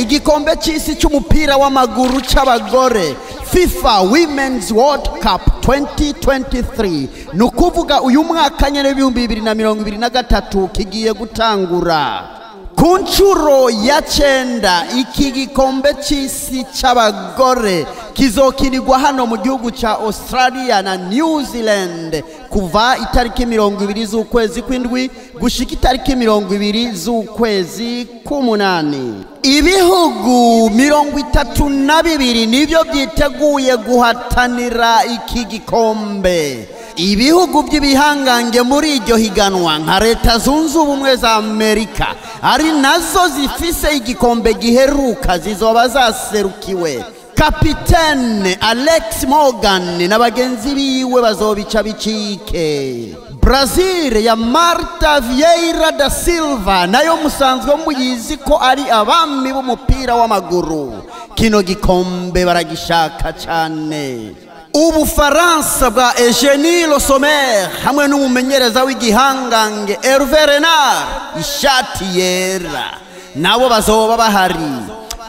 igikombe cy'isi cy'umupira w'amaguru c'abagore FIFA Women's World Cup 2023 nukuvuga uyu mwaka nyene 2023 kigiye gutangura ku nshuro ya 9. Iki gikombe cy'isi c'abagore kizokinirwa hano mu gihugu ca Australia na New Zealand kuva itariki 20 z'ukwezi kw'indwi gushika itariki 20 z'ukwezi k'umunani. Ibihugu 32 nivyo byiteguye guhatanira iki gikombe. Ibihugu by'ibihangange muri iryo higanwa nka Leta Zunze Ubumwe za Amerika ari nazo zifise igikombe giheruka zizoba zaserukiwe. Kapitene Alex Morgan n'abagenzi biwe bazobica bicike. Brazil ya Marta Vieira da Silva nayo musanzwe muyizi ko ari abami b'umupira w'amaguru. Kino gikombe baragishaka cyane. Ubufaransa bwa Eugenie Le Sommer hamwe n'umumenyereza w'igihangange Hervé Renard ishati yera nabo bazoba bahari.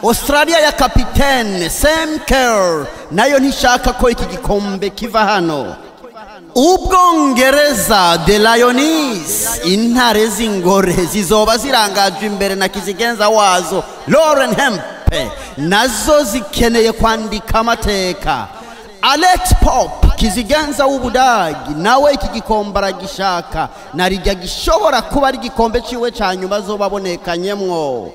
Australia ya kapitene Sam Kerr nayo ntishaka ko iki gikombe kiva hano. Ubwongereza The Lionesses intare z'ingore zizoba zirangajwe imbere na kizigenza wazo Lauren Hempe nazo zikeneye kwandika amateka. Alex Pope kizigenza w'Ubudagi nawe iki gikombe aragishaka narijya gishobora kuba ari gikombe ciwe cyanyuma zobabonekanyemwo.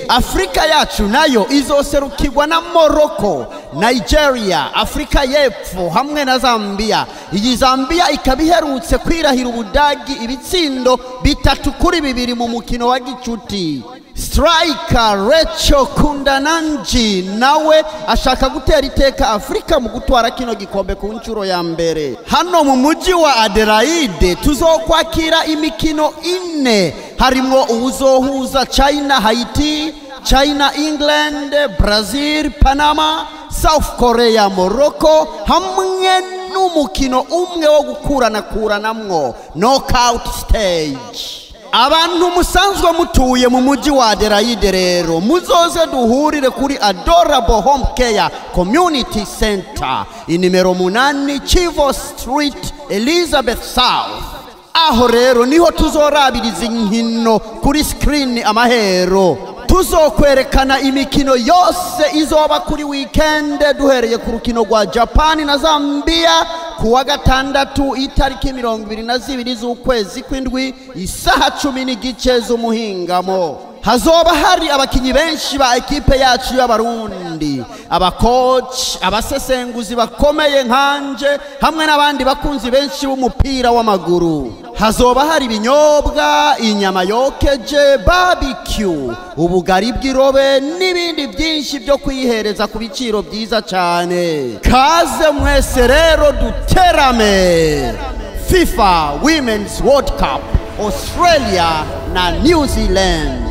Afrika yacu nayo izoserukirwa na Morocco, Nigeria, Afrika y'Epfo hamwe na Zambia. Iyi Zambia ikabiherutse kwirahira Ubudagi ibitsindo 3-2 mu mukino wa gicuti. Striker Rachel Kundananji nawe ashaka gutera iteka Afrika mu gutwara kino gikombe ku nshuro ya mbere. Hano mu muji wa Adelaide tuzokwakira imikino 4 harimo uzohuza China Haiti, China England, Brazil Panama, South Korea Morocco hamwe n'umukino umwe wo gukuranamwo knockout stage. Abantu musanzwe mutuye mu muji wa Adelaide rero muzoze duhurire kuri Adorable Home Care Community Center inimero 8 Chivo Street Elizabeth South. Aho rero niho tuzorabiriza inkino kuri screen amahero. Tuzokwerekana imikino yose izoba kuri weekend duhereye ku rukino rwa Japan na Zambia kuwa gatandatu itariki 22 z'ukwezi kw'indwi isaha 10 z'umuhingamo. Hazoba hari abakinyi benshi ba ekipe yacu y'Abarundi, abacoach, abasesenguzi bakomeye nkanje hamwe n'abandi bakunzi benshi b'umupira w'amaguru. Hazoba hari ibinyobwa, inyama yokeje, barbecue, ubugari bw'irobe n'ibindi byinshi byo kwihereza ku biciro byiza cyane. Kaze mwese rero duterame. FIFA Women's World Cup Australia na New Zealand.